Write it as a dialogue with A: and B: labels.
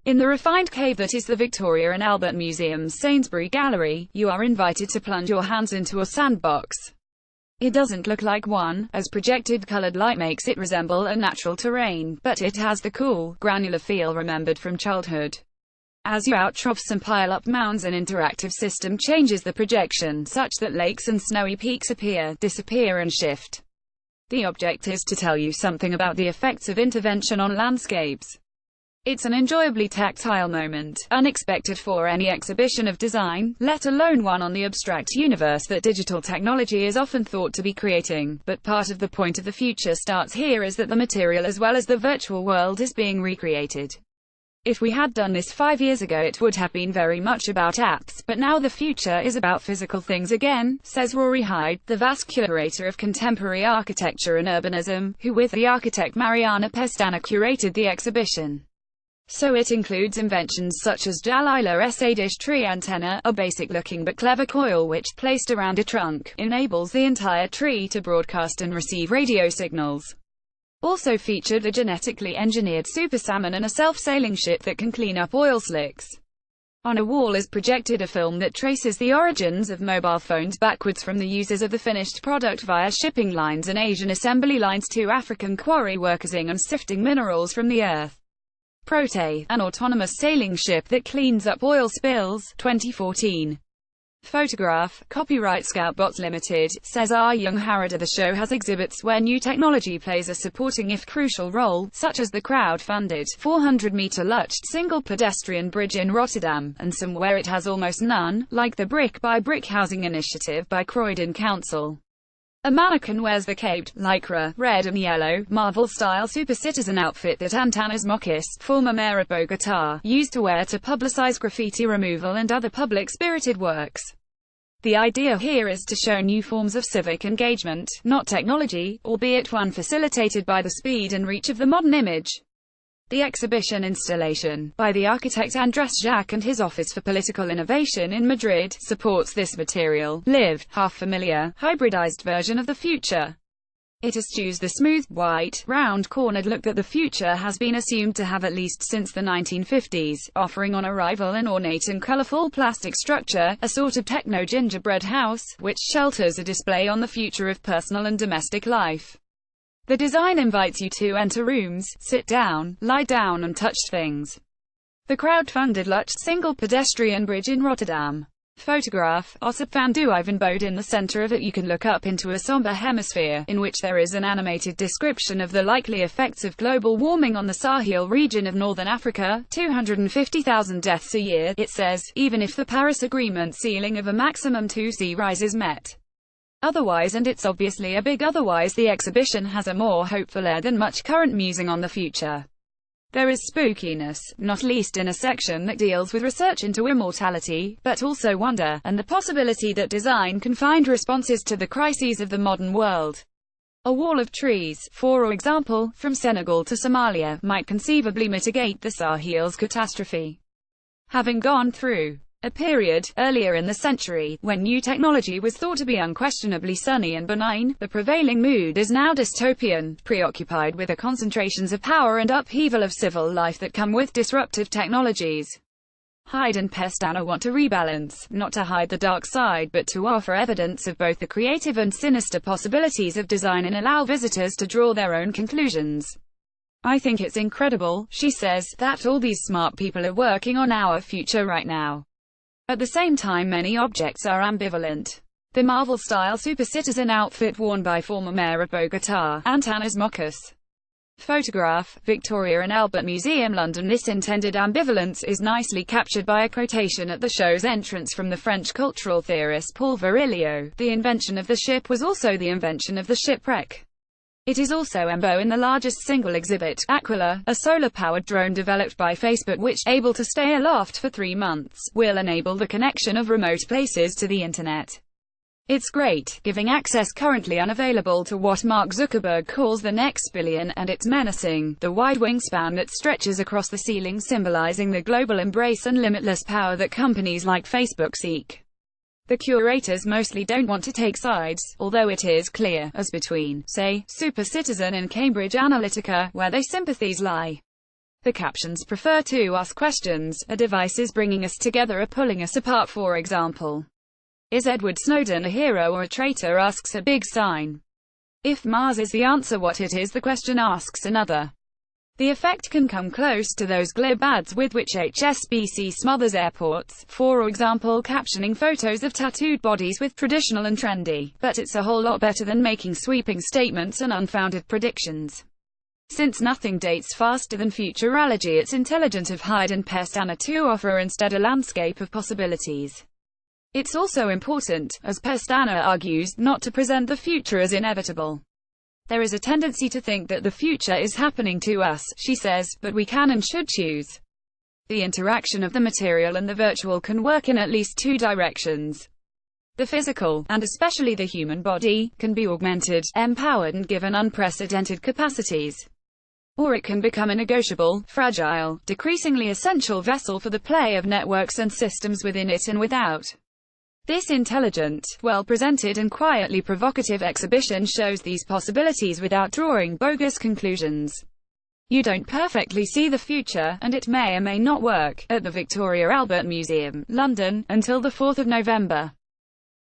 A: In the refined cave that is the Victoria and Albert Museum's Sainsbury Gallery, you are invited to plunge your hands into a sandbox. It doesn't look like one, as projected colored light makes it resemble a natural terrain, but it has the cool, granular feel remembered from childhood. As you out-troughs some pile-up mounds, an interactive system changes the projection, such that lakes and snowy peaks appear, disappear and shift. The object is to tell you something about the effects of intervention on landscapes. It's an enjoyably tactile moment, unexpected for any exhibition of design, let alone one on the abstract universe that digital technology is often thought to be creating. But part of the point of the future starts here is that the material as well as the virtual world is being recreated. If we had done this 5 years ago it would have been very much about apps, but now the future is about physical things again, says Rory Hyde, the vast curator of contemporary architecture and urbanism, who with the architect Mariana Pestana curated the exhibition. So it includes inventions such as Dalaila's dish tree antenna, a basic-looking but clever coil which, placed around a trunk, enables the entire tree to broadcast and receive radio signals. Also featured a genetically engineered super salmon and a self-sailing ship that can clean up oil slicks. On a wall is projected a film that traces the origins of mobile phones backwards from the uses of the finished product via shipping lines and Asian assembly lines to African quarry workers and sifting minerals from the earth. Prote, an autonomous sailing ship that cleans up oil spills, 2014. Photograph, copyright Scoutbots Limited, says R. Young Harada. The show has exhibits where new technology plays a supporting if crucial role, such as the crowd-funded 400-meter Lutcht single pedestrian bridge in Rotterdam, and some where it has almost none, like the Brick by Brick housing initiative by Croydon Council. A mannequin wears the caped, lycra, red and yellow, Marvel-style super citizen outfit that Antanas Mokis, former mayor of Bogotá, used to wear to publicize graffiti removal and other public-spirited works. The idea here is to show new forms of civic engagement, not technology, albeit one facilitated by the speed and reach of the modern image. The exhibition installation, by the architect Andrés Jacques and his Office for Political Innovation in Madrid, supports this material, lived, half-familiar, hybridized version of the future. It eschews the smooth, white, round-cornered look that the future has been assumed to have at least since the 1950s, offering on arrival an ornate and colorful plastic structure, a sort of techno-gingerbread house, which shelters a display on the future of personal and domestic life. The design invites you to enter rooms, sit down, lie down and touch things. The crowd-funded Lutcht single pedestrian bridge in Rotterdam. Photograph, Osip van Duijvenbode. In the center of it you can look up into a somber hemisphere, in which there is an animated description of the likely effects of global warming on the Sahel region of northern Africa, 250,000 deaths a year, it says, even if the Paris Agreement ceiling of a maximum 2 sea rise is met. Otherwise, and it's obviously a big otherwise, the exhibition has a more hopeful air than much current musing on the future. There is spookiness, not least in a section that deals with research into immortality, but also wonder, and the possibility that design can find responses to the crises of the modern world. A wall of trees, for example, from Senegal to Somalia, might conceivably mitigate the Sahel's catastrophe. Having gone through a period, earlier in the century, when new technology was thought to be unquestionably sunny and benign, the prevailing mood is now dystopian, preoccupied with the concentrations of power and upheaval of civil life that come with disruptive technologies. Hyde and Pestana want to rebalance, not to hide the dark side but to offer evidence of both the creative and sinister possibilities of design and allow visitors to draw their own conclusions. I think it's incredible, she says, that all these smart people are working on our future right now. At the same time many objects are ambivalent. The Marvel-style super citizen outfit worn by former mayor of Bogotá, Antanas Mokis. Photograph, Victoria and Albert Museum, London. This intended ambivalence is nicely captured by a quotation at the show's entrance from the French cultural theorist Paul Virilio. The invention of the ship was also the invention of the shipwreck. It is also EMBO in the largest single exhibit, Aquila, a solar-powered drone developed by Facebook which, able to stay aloft for 3 months, will enable the connection of remote places to the internet. It's great, giving access currently unavailable to what Mark Zuckerberg calls the next billion, and it's menacing, the wide wingspan that stretches across the ceiling symbolizing the global embrace and limitless power that companies like Facebook seek. The curators mostly don't want to take sides, although it is clear, as between, say, Super Citizen and Cambridge Analytica, where their sympathies lie. The captions prefer to ask questions. A device is bringing us together or pulling us apart. For example, is Edward Snowden a hero or a traitor, asks a big sign. If Mars is the answer, what it is, the question, asks another. The effect can come close to those glib ads with which HSBC smothers airports, for example captioning photos of tattooed bodies with traditional and trendy, but it's a whole lot better than making sweeping statements and unfounded predictions. Since nothing dates faster than futurology, it's intelligent of Hyde and Pestana to offer instead a landscape of possibilities. It's also important, as Pestana argues, not to present the future as inevitable. There is a tendency to think that the future is happening to us, she says, but we can and should choose. The interaction of the material and the virtual can work in at least two directions. The physical, and especially the human body, can be augmented, empowered and given unprecedented capacities. Or it can become a negotiable, fragile, decreasingly essential vessel for the play of networks and systems within it and without. This intelligent, well-presented and quietly provocative exhibition shows these possibilities without drawing bogus conclusions. You don't perfectly see the future, and it may or may not work, at the Victoria Albert Museum, London, until the 4th of November.